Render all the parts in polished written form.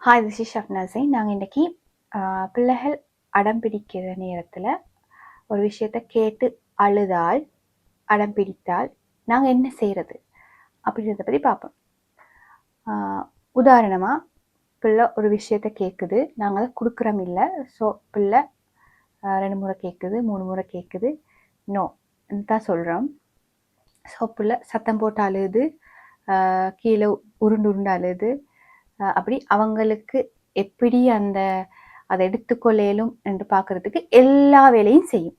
Hi, this is ஷப்னாஸை. நாங்கள் இன்றைக்கி பிள்ளைகள் அடம் பிடிக்கிற நேரத்தில் ஒரு விஷயத்தை கேட்டு அழுதால், அடம் பிடித்தால் நாங்கள் என்ன செய்கிறது அப்படின்றத பற்றி பார்ப்போம். உதாரணமாக, பிள்ளை ஒரு விஷயத்தை கேட்குது, நாங்கள் அதை கொடுக்குறோம் இல்லை. ஸோ பிள்ளை 2 முறை கேட்குது, 3 முறை கேட்குது, நோ தான் சொல்கிறோம். ஸோ பிள்ளை சத்தம் போட்டு அழுது, கீழே உருண்டு உருண்டு அழுது, அப்படி அவங்களுக்கு எப்படி அதை எடுத்துக்கொள்ளலும் என்று பார்க்கறதுக்கு எல்லா வேலையும் செய்யும்.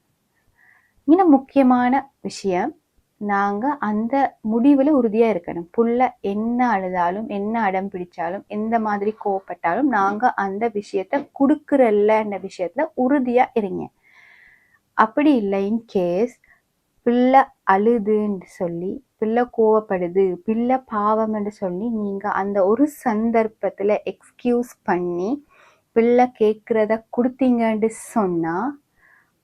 இன்னும் முக்கியமான விஷயம், நாங்கள் அந்த முடிவில் உறுதியாக இருக்கணும். புள்ள என்ன அழுதாலும், என்ன அடம் பிடிச்சாலும், எந்த மாதிரி கோவப்பட்டாலும் நாங்கள் அந்த விஷயத்த கொடுக்குறல்லன்ற விஷயத்தில் உறுதியாக இருங்க. அப்படி இல்லை, இன்கேஸ் பிள்ளை அழுதுன்னு சொல்லி, பிள்ளை கோவப்படுது, பிள்ளை பாவம் என்று சொல்லி நீங்கள் அந்த ஒரு சந்தர்ப்பத்தில் எக்ஸ்கியூஸ் பண்ணி பிள்ளை கேட்குறத கொடுத்தீங்கன்னு சொன்னால்,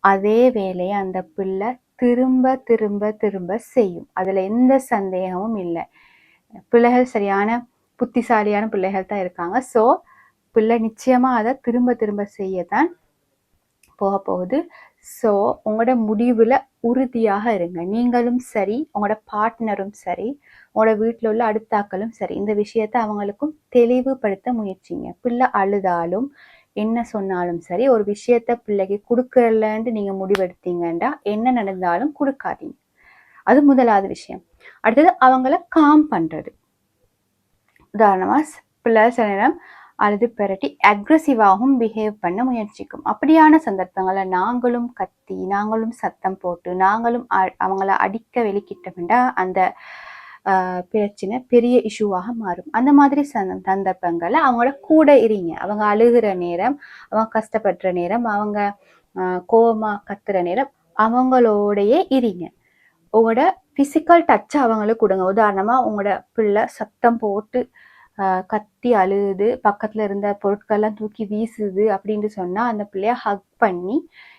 அதே வேலையை அந்த பிள்ளை திரும்ப திரும்ப திரும்ப செய்யும். அதில் எந்த சந்தேகமும் இல்லை. பிள்ளைகள் சரியான புத்திசாலியான பிள்ளைகள் தான் இருக்காங்க. ஸோ பிள்ளை நிச்சயமாக அதை திரும்ப திரும்ப செய்யத்தான் போக போகுது. ஸோ உங்களோட முடிவில் உறுதியாக இருங்க. நீங்களும் சரி, உங்களோட பார்ட்னரும் சரி, உங்களோட வீட்டில் உள்ள அடுத்தாக்களும் சரி, இந்த விஷயத்தை அவங்களுக்கும் தெளிவுபடுத்த முயற்சிங்க. பிள்ளை அழுதாலும் என்ன சொன்னாலும் சரி, ஒரு விஷயத்த பிள்ளைக்கு கொடுக்கலன்ட்டு நீங்கள் முடிவெடுத்தீங்கன்னா என்ன நடந்தாலும் கொடுக்காதீங்க. அது முதலாவது விஷயம். அடுத்தது, அவங்கள காம் பண்ணுறது. உதாரணமாக, பிள்ளை சில நேரம் அல்லது பெரட்டி அக்ரெசிவாகவும் பிஹேவ் பண்ண முயற்சிக்கும். அப்படியான சந்தர்ப்பங்களை நாங்களும் கத்தி, நாங்களும் சத்தம் போட்டு, நாங்களும் அவங்கள அடிக்க வெளிக்கிட்டோம்னா அந்த பிரச்சனை பெரிய இஷ்யூவாக மாறும். அந்த மாதிரி சந்தர்ப்பங்களை அவங்களோட கூட இருங்க. அவங்க அழுகிற நேரம், அவங்க கஷ்டப்படுற நேரம், அவங்க கோவமாக கத்துற நேரம் அவங்களோடையே இருங்க. உங்களோட ஃபிசிக்கல் டச்சை அவங்களுக்கு கொடுங்க. உதாரணமாக, உங்களோட பிள்ளை சத்தம் போட்டு கத்தி அழுது, பக்கத்தில் இருந்த பொருட்கள்லாம் தூக்கி வீசுது அப்படின்னு சொன்னால், அந்த பிள்ளைய ஹக் பண்ணி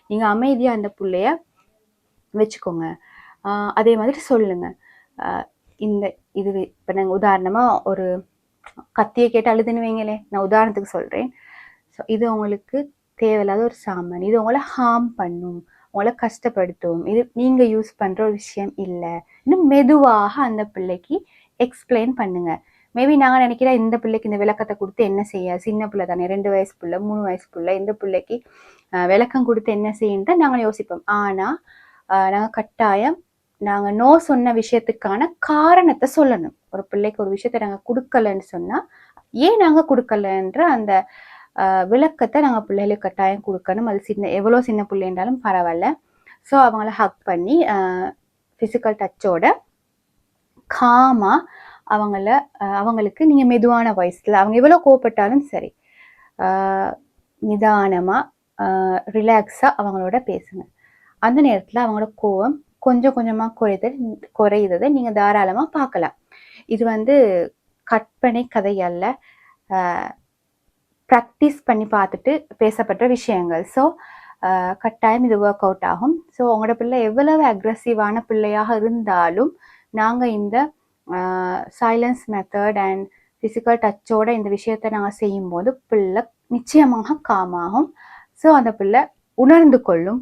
நீங்கள் அமைதியாக அந்த பிள்ளைய வச்சுக்கோங்க. அதே மாதிரி சொல்லுங்க. இது இப்போ நாங்கள் உதாரணமாக ஒரு கத்தியை கேட்டு அழுதுன்னு வைங்களே, நான் உதாரணத்துக்கு சொல்கிறேன். ஸோ இது உங்களுக்கு தேவையில்லாத ஒரு சாமான், இது உங்களை ஹார்ம் பண்ணும், உங்களை கஷ்டப்படுத்தும், இது நீங்கள் யூஸ் பண்ணுற ஒரு விஷயம் இல்லை. இன்னும் மெதுவாக அந்த பிள்ளைக்கு எக்ஸ்பிளைன் பண்ணுங்கள். மேபி நாங்கள் நினைக்கிறேன், இந்த பிள்ளைக்கு இந்த விளக்கத்தை கொடுத்து என்ன செய்ய, சின்ன பிள்ளை தானே, 2 வயசு பிள்ளை, 3 வயசு பிள்ளை, இந்த பிள்ளைக்கு விளக்கம் கொடுத்து என்ன செய்யன்னு தான் நாங்கள் யோசிப்போம். ஆனால் நாங்கள் கட்டாயம் நாங்கள் நோ சொன்ன விஷயத்துக்கான காரணத்தை சொல்லணும். ஒரு பிள்ளைக்கு ஒரு விஷயத்தை நாங்கள் கொடுக்கலன்னு சொன்னால், ஏன் நாங்கள் கொடுக்கலன்ற அந்த விளக்கத்தை நாங்கள் பிள்ளைகளுக்கு கட்டாயம் கொடுக்கணும். அது எவ்வளோ சின்ன பிள்ளைன்றாலும் பரவாயில்ல. ஸோ அவங்கள ஹக் பண்ணி ஃபிசிக்கல் டச்சோட காமாக அவங்களுக்கு நீங்கள் மெதுவான வாய்ஸில், அவங்க எவ்வளோ கோவப்பட்டாலும் சரி, நிதானமாக ரிலாக்ஸாக அவங்களோட பேசுங்க. அந்த நேரத்தில் அவங்களோட கோவம் கொஞ்சம் கொஞ்சமாக குறையுறதை நீங்கள் தாராளமாக பார்க்கலாம். இது கற்பனை கதை அல்ல, ப்ராக்டிஸ் பண்ணி பார்த்துட்டு பேசப்பட்ட விஷயங்கள். ஸோ கட்டாயம் இது ஒர்க் அவுட் ஆகும். ஸோ உங்களோட பிள்ளை எவ்வளவு அக்ரெசிவான பிள்ளையாக இருந்தாலும் நாங்கள் இந்த சைலன்ஸ் மெத்தட் அண்ட் ஃபிசிக்கல் டச்சோட இந்த விஷயத்தை நாங்கள் செய்யும்போது பிள்ளை நிச்சயமாக காமாகும். ஸோ அந்த பிள்ளை உணர்ந்து கொள்ளும்,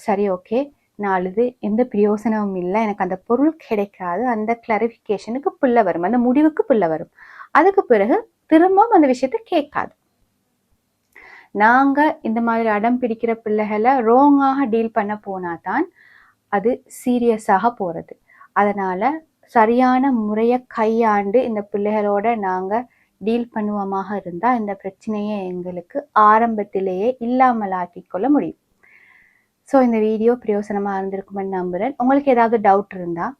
சரி ஓகே, நான் அழுது எந்த பிரயோசனமும் இல்லை, எனக்கு அந்த பொருள் கிடைக்காது. அந்த கிளாரிஃபிகேஷனுக்கு பிள்ளை வரும், அந்த முடிவுக்கு பிள்ளை வரும். அதுக்கு பிறகு திரும்பவும் அந்த விஷயத்தை கேட்காது. நாங்கள் இந்த மாதிரி அடம் பிடிக்கிற பிள்ளைகளை ரோங்காக டீல் பண்ண போனால் தான் அது சீரியஸாக போகிறது. அதனால் சரியான முறையை கையாண்டு இந்த பிள்ளைகளோட நாங்கள் டீல் பண்ணுவோமாக இருந்தால் இந்த பிரச்சனையை எங்களுக்கு ஆரம்பத்திலேயே இல்லாமல் ஆக்கிக்கொள்ள முடியும். ஸோ இந்த வீடியோ பிரயோசனமாக இருந்திருக்குமென்னு நம்புகிறேன். உங்களுக்கு ஏதாவது டவுட் இருந்தால்,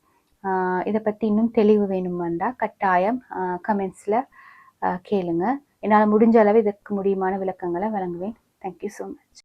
இதை பற்றி இன்னும் தெளிவு வேணும் வந்தால் கட்டாயம் கமெண்ட்ஸில் கேளுங்க. என்னால் முடிஞ்ச அளவு இதற்கு முடியுமான விளக்கங்களை வழங்குவேன். Thank you so much.